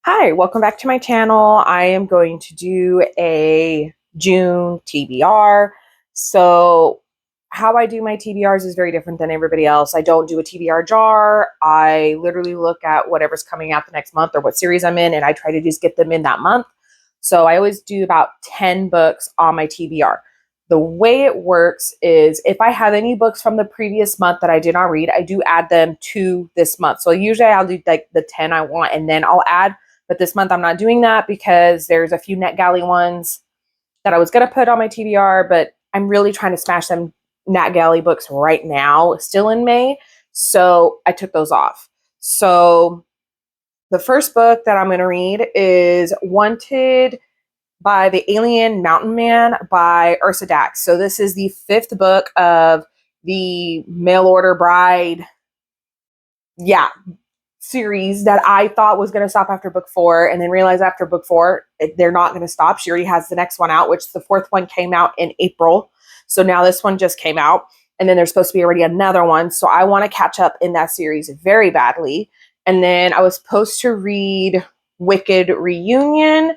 Hi, welcome back to my channel. I am going to do a June TBR. So how I do my TBRs is very different than everybody else. I don't do a TBR jar. I literally look at whatever's coming out the next month or what series I'm in, and I try to just get them in that month. So I always do about 10 books on my TBR. The way it works is if I have any books from the previous month that I did not read, I do add them to this month. So usually I'll do like the 10 I want, and then I'll add, but this month I'm not doing that because there's a few NetGalley ones that I was going to put on my TBR, but I'm really trying to smash them NetGalley books right now, still in May. So I took those off. So the first book that I'm going to read is Wanted by the Alien Mountain Man by Ursa Dax. So this is the fifth book of the mail order bride. Yeah, series that I thought was going to stop after book 4, and then realized after book 4 they're not going to stop. She already has the next one out, which the fourth one came out in April. So now this one just came out, and then there's supposed to be already another one. So I want to catch up in that series very badly. And then I was supposed to read Wicked Reunion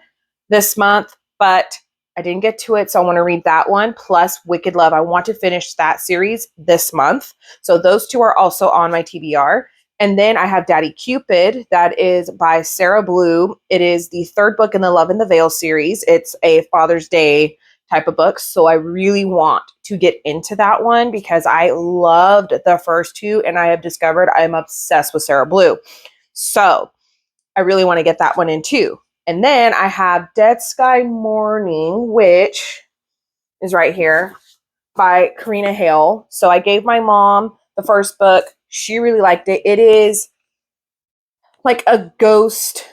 this month, but I didn't get to it. So I want to read that one plus Wicked Love. I want to finish that series this month. So those two are also on my TBR. And then I have Daddy Cupid, that is by Sarah Blue. It is the third book in the Love in the Veil series. It's a Father's Day type of book. So I really want to get into that one because I loved the first two, and I have discovered I'm obsessed with Sarah Blue. So I really want to get that one in too. And then I have Dead Sky Morning, which is right here by Karina Hale. So I gave my mom the first book. She really liked it. It is like a ghost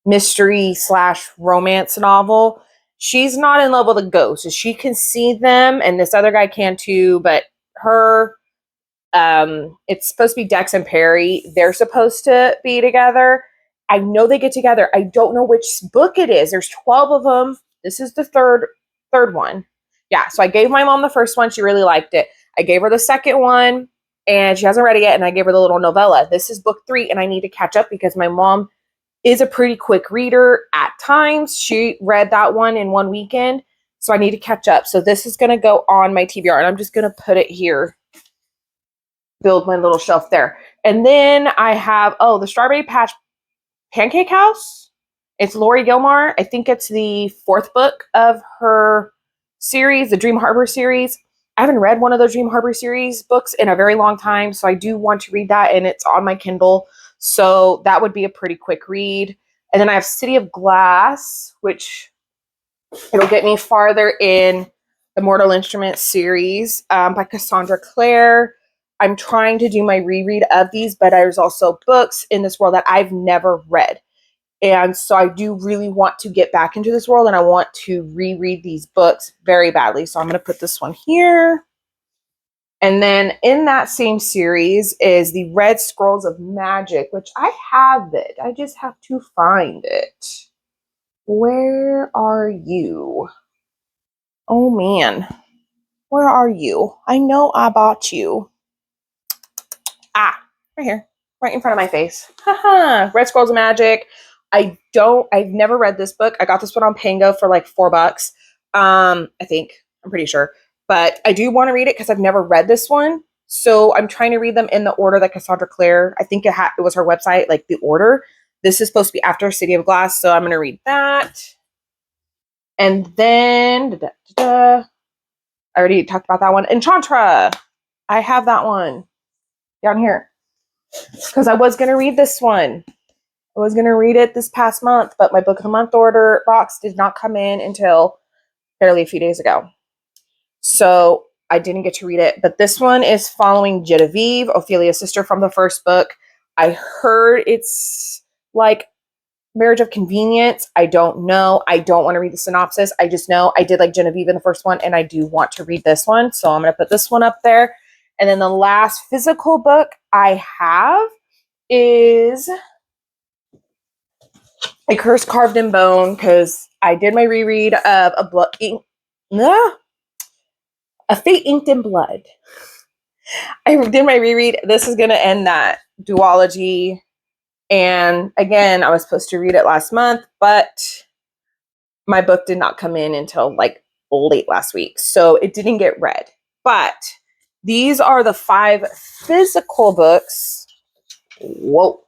mystery / romance novel. She's not in love with a ghost. She can see them, and this other guy can too, but her, it's supposed to be Dex and Perry. They're supposed to be together. I know they get together. I don't know which book it is. There's 12 of them. This is the third one. Yeah, so I gave my mom the first one. She really liked it. I gave her the second one, and she hasn't read it yet, and I gave her the little novella. This is book 3, and I need to catch up because my mom is a pretty quick reader at times. She read that one in one weekend, so I need to catch up. So this is going to go on my TBR, and I'm just going to put it here, build my little shelf there. And then I have, the Strawberry Patch Pancake House. It's Lori Gilmore. I think it's the fourth book of her series, the Dream Harbor series. I haven't read one of those Dream Harbor series books in a very long time, so I do want to read that, and it's on my Kindle. So that would be a pretty quick read. And then I have City of Glass, which it'll get me farther in the Mortal Instruments series by Cassandra Clare. I'm trying to do my reread of these, but there's also books in this world that I've never read. And so I do really want to get back into this world, and I want to reread these books very badly. So I'm going to put this one here. And then in that same series is the Red Scrolls of Magic, which I have it. I just have to find it. Where are you? Oh man, where are you? I know I bought you. Ah, right here, right in front of my face. Haha, Red Scrolls of Magic. I've never read this book. I got this one on Pango for like $4. I think, I'm pretty sure. But I do want to read it because I've never read this one. So I'm trying to read them in the order that Cassandra Clare, I think it was her website, like the order. This is supposed to be after City of Glass, so I'm going to read that. And then, I already talked about that one. Enchantra. I have that one down here because I was going to read this one. I was going to read it this past month, but my book of the month order box did not come in until barely a few days ago. So I didn't get to read it, but this one is following Genevieve, Ophelia's sister from the first book. I heard it's like Marriage of Convenience. I don't know. I don't want to read the synopsis. I just know I did like Genevieve in the first one, and I do want to read this one. So I'm going to put this one up there. And then the last physical book I have is A Curse Carved in Bone, because I did my reread of A Fate Inked in Blood. I did my reread. This is going to end that duology And again, I was supposed to read it last month, but my book did not come in until like late last week. So it didn't get read. But these are the 5 physical books. Whoa.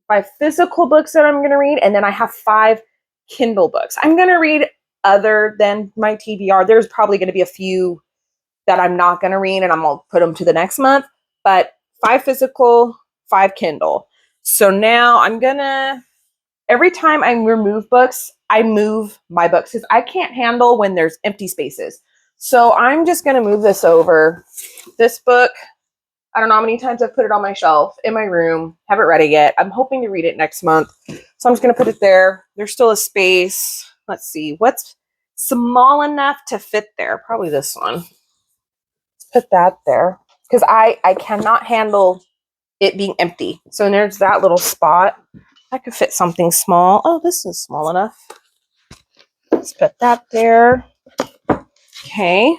5 physical books that I'm going to read. And then I have 5 Kindle books. I'm going to read other than my TBR. There's probably going to be a few that I'm not going to read and I'm going to put them to the next month. But 5 physical, 5 Kindle. So now I'm going to, every time I remove books, I move my books because I can't handle when there's empty spaces. So I'm just going to move this over. This book, I don't know how many times I've put it on my shelf in my room. Haven't read it yet. I'm hoping to read it next month. So I'm just going to put it there. There's still a space. Let's see. What's small enough to fit there? Probably this one. Let's put that there. Because I cannot handle it being empty. So there's that little spot. I could fit something small. Oh, this is small enough. Let's put that there. Okay.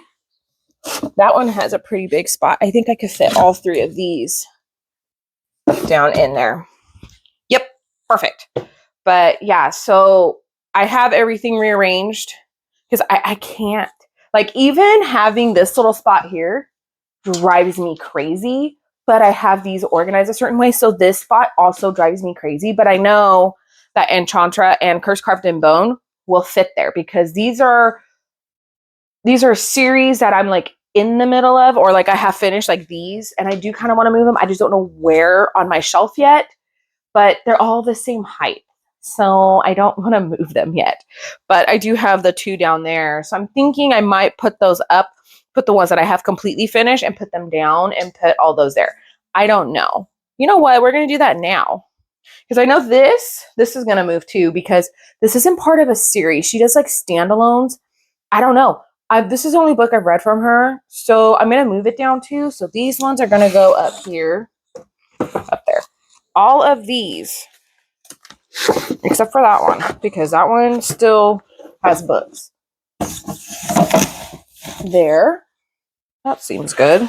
That one has a pretty big spot. I think I could fit all 3 of these down in there. Yep, perfect. But yeah, so I have everything rearranged because I can't, like, even having this little spot here drives me crazy, but I have these organized a certain way. So this spot also drives me crazy, but I know that Enchantra and Curse Carved in Bone will fit there because these are series that I'm like in the middle of, or like I have finished like these, and I do kind of want to move them. I just don't know where on my shelf yet, but they're all the same height. So I don't want to move them yet, but I do have the 2 down there. So I'm thinking I might put those up, put the ones that I have completely finished and put them down and put all those there. I don't know. You know what? We're going to do that now. Because I know this is going to move too, because this isn't part of a series. She does like standalones. I don't know. This is the only book I've read from her. So I'm going to move it down too. So these ones are going to go up here, up there. All of these, except for that one, because that one still has books. There. That seems good.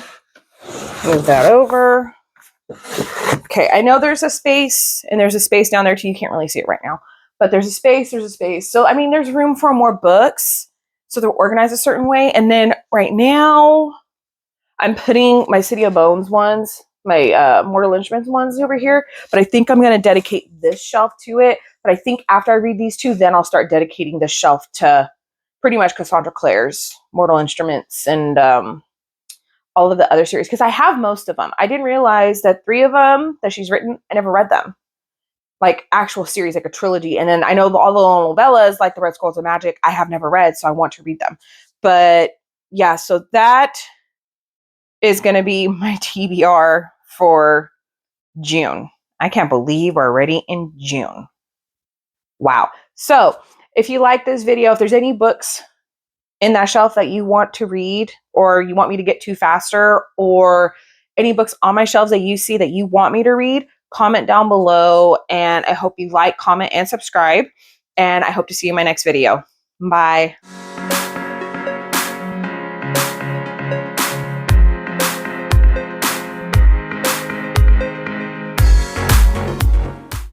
Move that over. Okay, I know there's a space, and there's a space down there too. You can't really see it right now. But there's a space, So, I mean, there's room for more books. So they're organized a certain way. And then right now, I'm putting my City of Bones ones, my Mortal Instruments ones over here. But I think I'm going to dedicate this shelf to it. But I think after I read these 2, then I'll start dedicating the shelf to pretty much Cassandra Clare's Mortal Instruments and all of the other series. Because I have most of them. I didn't realize that 3 of them that she's written, I never read them. Like actual series, like a trilogy. And then I know all the novellas, like the Red Skulls of Magic, I have never read, so I want to read them. But yeah, so that is going to be my TBR for June. I can't believe we're already in June. Wow. So if you like this video, if there's any books in that shelf that you want to read, or you want me to get to faster, or any books on my shelves that you see that you want me to read, comment down below. And I hope you like, comment, and subscribe. And I hope to see you in my next video. Bye.